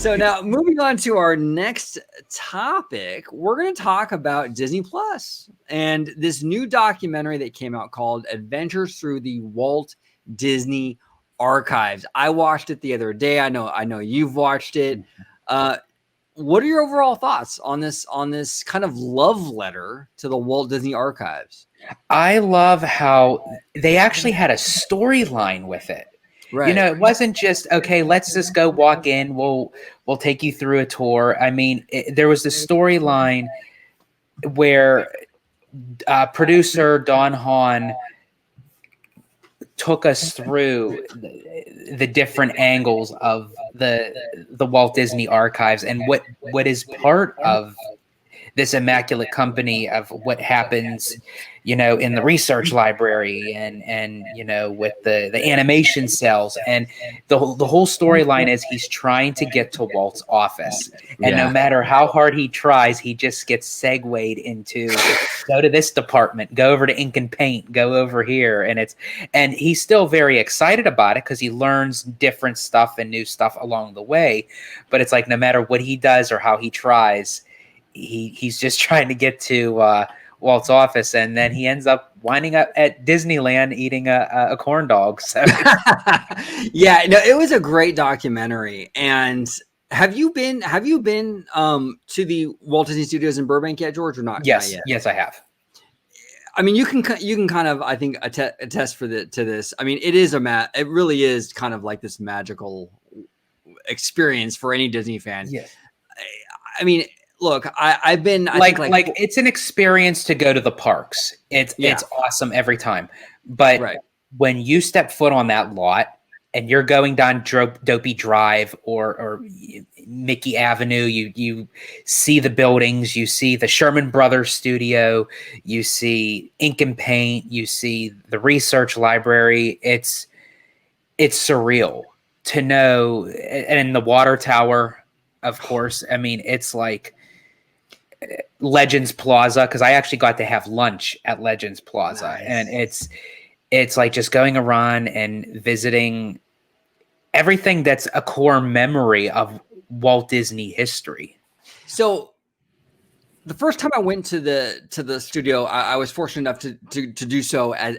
So now moving on to our next topic, we're going to talk about Disney Plus and this new documentary that came out called Adventures Through the Walt Disney Archives. I watched it the other day. I know you've watched it. What are your overall thoughts on this kind of love letter to the Walt Disney Archives? I love how they actually had a storyline with it. Right. You know, it wasn't just, okay, let's just go walk in. We'll take you through a tour. I mean, there was the storyline where producer Don Hahn took us through the different angles of the Walt Disney Archives and what is part of this immaculate company of what happens, you know, in the research library and you know, with the animation cells. And the whole storyline is he's trying to get to Walt's office. And no matter how hard he tries, he just gets segued into go to this department, go over to ink and paint, go over here. And he's still very excited about it because he learns different stuff and new stuff along the way. But it's like, no matter what he does or how he tries, he's just trying to get to Walt's office, and then he ends up winding up at Disneyland eating a corn dog. So. Yeah, no, it was a great documentary. And have you been to the Walt Disney Studios in Burbank yet, George, or not? Yes, not yet? Yes, I have. I mean, you can kind of, I think, attest to this. I mean, it really is kind of like this magical experience for any Disney fan. Yes. I mean, look, I've been like it's an experience to go to the parks. It's awesome every time. But when you step foot on that lot and you're going down Dopey Drive or Mickey Avenue, you see the buildings, you see the Sherman Brothers studio, you see ink and paint, you see the research library. It's surreal to know. And the water tower, of course. I mean, it's like Legends Plaza, because I actually got to have lunch at Legends Plaza. Nice. And it's like just going around and visiting everything that's a core memory of Walt Disney history. So the first time I went to the studio, I was fortunate enough to do so as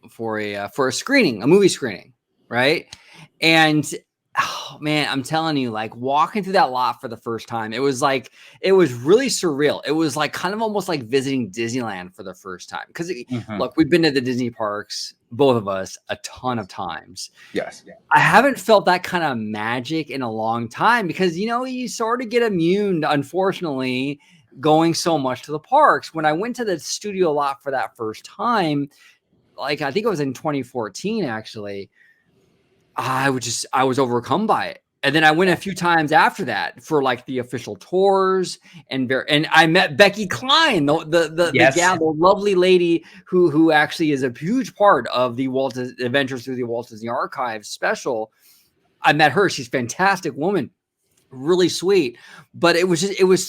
for a screening, a movie screening, right? And oh man, I'm telling you, like walking through that lot for the first time, it was really surreal. It was like kind of almost like visiting Disneyland for the first time. Because look, we've been to the Disney parks, both of us, a ton of times. Yes. I haven't felt that kind of magic in a long time because, you know, you sort of get immune, unfortunately, going so much to the parks. When I went to the studio lot for that first time, like I think it was in 2014, actually, I was overcome by it. And then I went a few times after that for like the official tours and I met Becky Klein, the gal, the lovely lady who actually is a huge part of the Adventures Through the Walt Disney Archives special. I met her. She's a fantastic woman, really sweet, but it was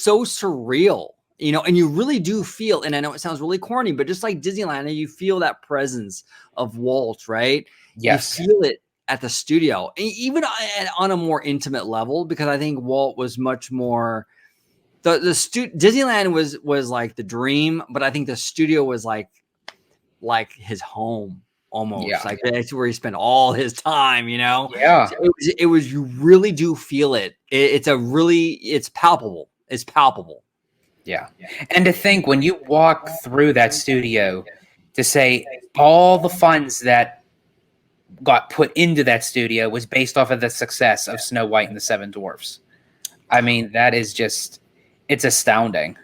so surreal, you know, and you really do feel, and I know it sounds really corny, but just like Disneyland, you feel that presence of Walt, right? Yes. You feel it at the studio, even on a more intimate level, because I think Walt was much more Disneyland was like the dream, but I think the studio was like his home almost. Like that's where he spent all his time, you know? Yeah. So it was, you really do feel it. It's palpable. It's palpable. Yeah. And to think when you walk through that studio, to say all the funds that got put into that studio was based off of the success of Snow White and the Seven Dwarfs. I mean, that is just, it's astounding.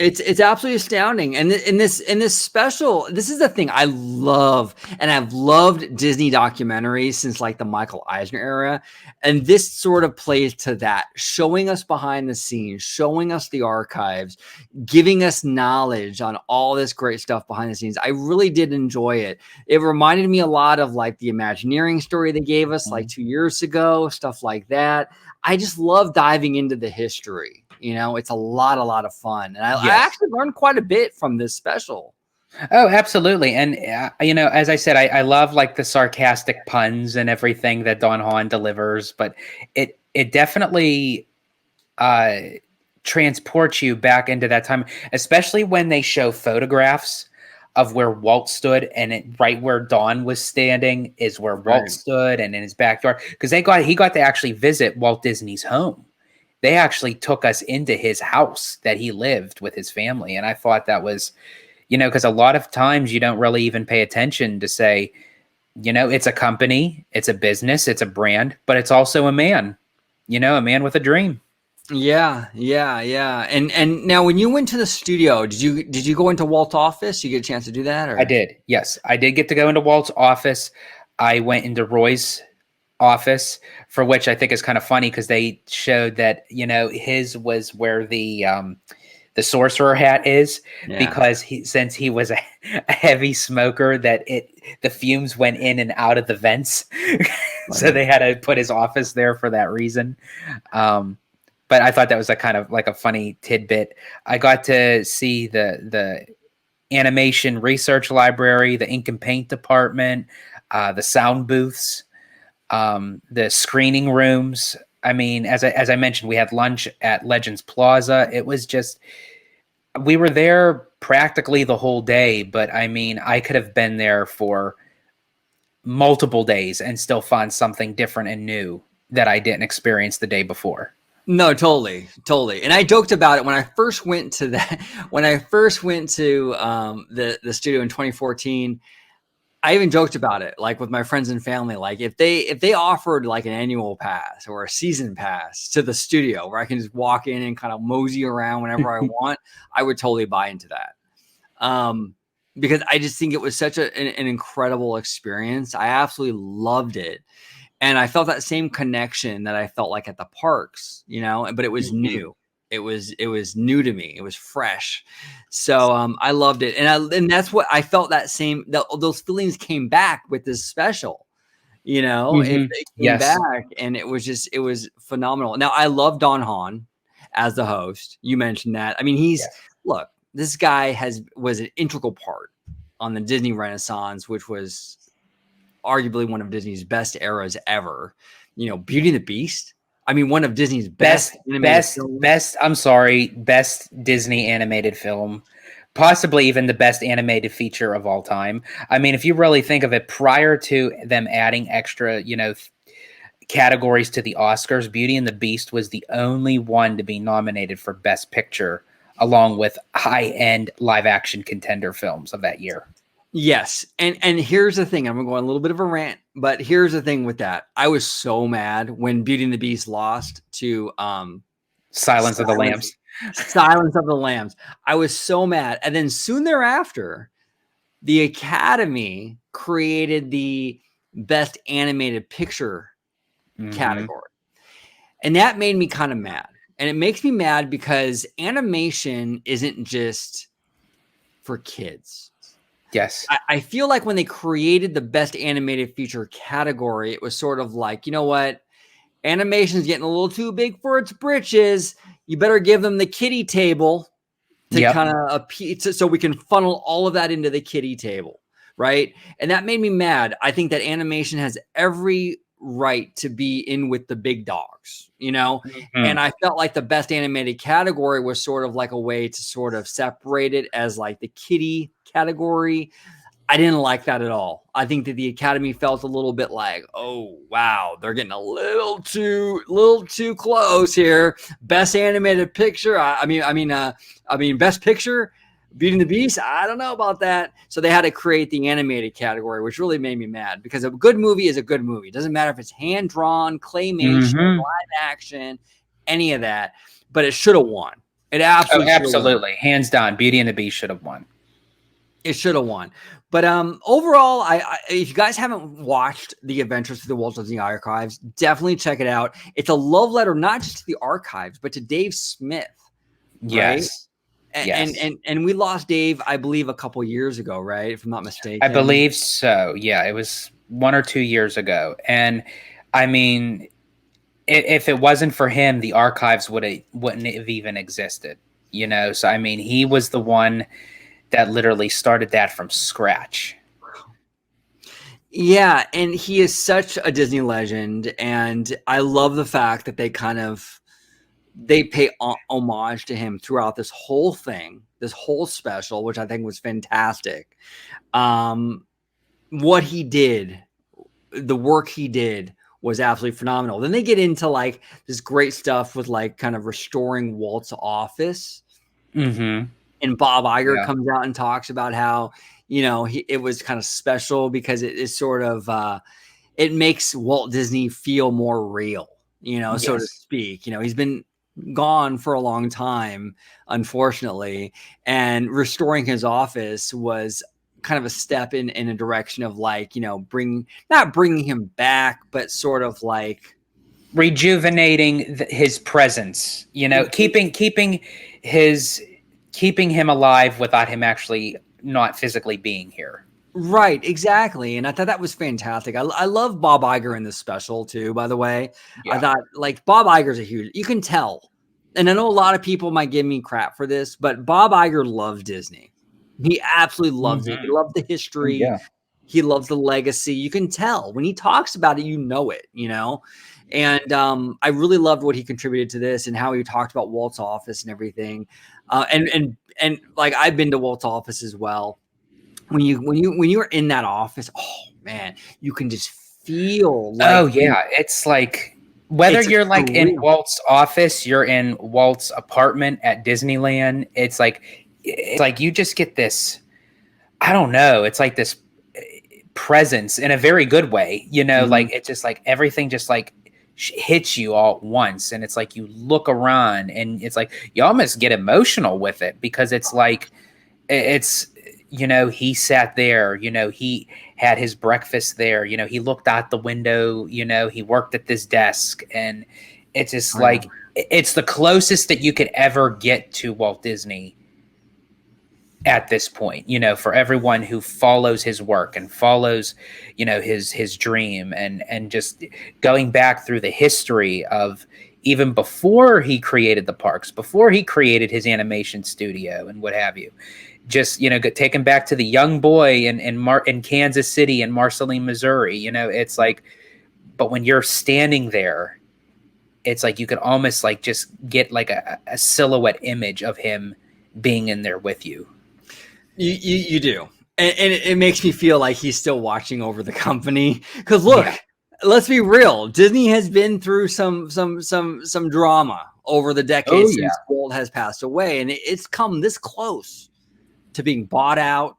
It's absolutely astounding. And in this special, this is the thing I love, and I've loved Disney documentaries since like the Michael Eisner era. And this sort of plays to that, showing us behind the scenes, showing us the archives, giving us knowledge on all this great stuff behind the scenes. I really did enjoy it. It reminded me a lot of like the Imagineering story they gave us like 2 years ago, stuff like that. I just love diving into the history. You know, it's a lot of fun. And I actually learned quite a bit from this special. Oh, absolutely. And, you know, as I said, I love like the sarcastic puns and everything that Don Hahn delivers, but it definitely uh, transports you back into that time, especially when they show photographs of where Walt stood, and right where Dawn was standing is where Walt Right. stood, and in his backyard, because he got to actually visit Walt Disney's home. They actually took us into his house that he lived with his family, and I thought that was, because a lot of times you don't really even pay attention to say, it's a company, it's a business, it's a brand, but it's also a man, a man with a dream. Yeah, yeah, yeah. And now when you went to the studio, did you go into Walt's office? You get a chance to do that, I or? did. Yes, I did get to go into Walt's office. I went into Roy's office, for which I think is kind of funny because they showed that, his was where the sorcerer hat is, Yeah. because since he was a heavy smoker, that the fumes went in and out of the vents. So they had to put his office there for that reason. But I thought that was a kind of like a funny tidbit. I got to see the animation research library, the ink and paint department, the sound booths, the screening rooms. I mean, as I mentioned, we had lunch at Legends Plaza. It was just, we were there practically the whole day, but I mean, I could have been there for multiple days and still find something different and new that I didn't experience the day before. No, totally, totally. And I joked about it when I first went to that. When I first went to the studio in 2014, I even joked about it, like with my friends and family. Like if they offered like an annual pass or a season pass to the studio where I can just walk in and kind of mosey around whenever I want, I would totally buy into that. Because I just think it was such an incredible experience. I absolutely loved it. And I felt that same connection that I felt like at the parks, but it was Mhm. new. It was new to me. It was fresh. So I loved it. And that's what I felt, those feelings came back with this special. It came Yes. back, and it was phenomenal. Now I love Don Hahn as the host. You mentioned that. I mean, Yes. look, this guy was an integral part on the Disney Renaissance, which was arguably one of Disney's best eras ever. Beauty and the Beast. I mean, one of Disney's best animated films. I'm sorry, best Disney animated film, possibly even the best animated feature of all time. I mean, if you really think of it, prior to them adding extra, categories to the Oscars, Beauty and the Beast was the only one to be nominated for Best Picture, along with high-end live-action contender films of that year. Yes. And here's the thing. I'm going to go on a little bit of a rant, but here's the thing with that. I was so mad when Beauty and the Beast lost to Silence of the Lambs. Silence of the Lambs. I was so mad. And then soon thereafter, the Academy created the Best Animated Picture category. And that made me kind of mad. And it makes me mad because animation isn't just for kids. Yes. I feel like when they created the Best Animated Feature category, it was sort of like, you know what? Animation's getting a little too big for its britches. You better give them the kiddie table to kind of so we can funnel all of that into the kiddie table, right? And that made me mad. I think that animation has every right to be in with the big dogs, and I felt like the Best Animated category was sort of like a way to sort of separate it as like the kiddie category. I didn't like that at all. I think that the Academy felt a little bit like, oh wow, they're getting a little too close here. Best Animated Picture. I mean, Best Picture, Beauty and the Beast. I don't know about that. So they had to create the animated category, which really made me mad because a good movie is a good movie. It doesn't matter if it's hand drawn, claymation, live action, any of that. But it should have won. It absolutely should have won. Hands down, Beauty and the Beast should have won. It should have won. But overall, if you guys haven't watched The Adventures of the Walt Disney Archives, definitely check it out. It's a love letter, not just to the archives, but to Dave Smith. Right? Yes. And we lost Dave, I believe, a couple years ago, right? If I'm not mistaken. I believe so. Yeah, it was 1 or 2 years ago. And I mean, if it wasn't for him, the archives wouldn't have even existed. So I mean, he was the one that literally started that from scratch. Yeah, and he is such a Disney legend, and I love the fact that they pay homage to him throughout this whole thing, this whole special, which I think was fantastic. Um, what he did, the work he did was absolutely phenomenal. Then they get into like this great stuff with like kind of restoring Walt's office. Mm-hmm. And Bob Iger Yeah. comes out and talks about how, it was kind of special because it is sort of, it makes Walt Disney feel more real, so to Yes. speak. He's been gone for a long time, unfortunately, and restoring his office was kind of a step in a direction of like, not bringing him back, but sort of like Rejuvenating his presence, his keeping him alive without him actually not physically being here. right, exactly. And I thought that was fantastic. I love Bob Iger in this special too, by the way. I Yeah. thought like Bob Iger's you can tell. And I know a lot of people might give me crap for this, but Bob Iger loves Disney. He absolutely loves it. He Mm-hmm. loves the Oh, history. yeah. He loves the legacy. You can tell when he talks about it, it. And I really loved what he contributed to this and how he talked about Walt's office and everything. And like I've been to Walt's office as well. When you're in that office, oh man, you can just feel like Oh yeah, it's like whether it's you're like in surreal. Walt's office, you're in Walt's apartment at Disneyland, it's like you just get this, I don't know, it's like this presence in a very good way, Mhm. like it's just like everything just like hits you all at once, and it's like you look around and it's like you almost get emotional with it because it's like it's he sat there, he had his breakfast there, he looked out the window, he worked at this desk, and it's just Oh, yeah. like it's the closest that you could ever get to Walt Disney at this point, for everyone who follows his work and follows, his dream, and just going back through the history of even before he created the parks, before he created his animation studio and what have you, just take him back to the young boy in Kansas City and Marceline, Missouri. It's like, but when you're standing there, it's like you could almost like just get like a silhouette image of him being in there with you. You do, and it makes me feel like he's still watching over the company. Because look, Yeah. let's be real. Disney has been through some drama over the Oh decades yeah. since Walt has passed away, and it's come this close to being bought out,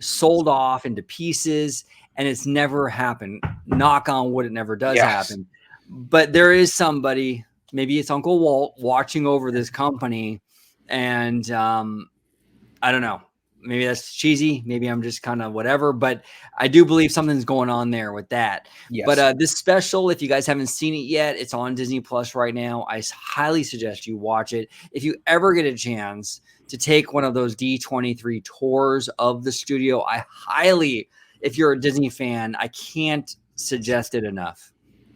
sold off into pieces, and it's never happened. Knock on wood, it never does Yes. happen. But there is somebody, maybe it's Uncle Walt, watching over this company, and I don't know. Maybe that's cheesy. Maybe I'm just kind of whatever, but I do believe something's going on there with that. But Yes. this special, if you guys haven't seen it yet, it's on Disney Plus right now. I highly suggest you watch it. If you ever get a chance to take one of those D23 tours of the studio, if you're a Disney fan, I can't suggest it enough.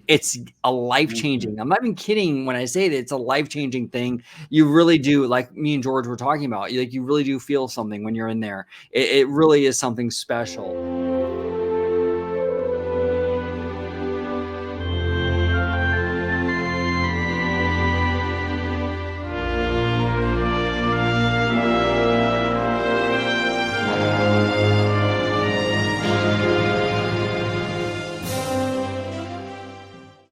It's a life-changing. I'm not even kidding when I say that it's a life-changing thing. You really do, like me and George were talking about, like you really do feel something when you're in there. It really is something special.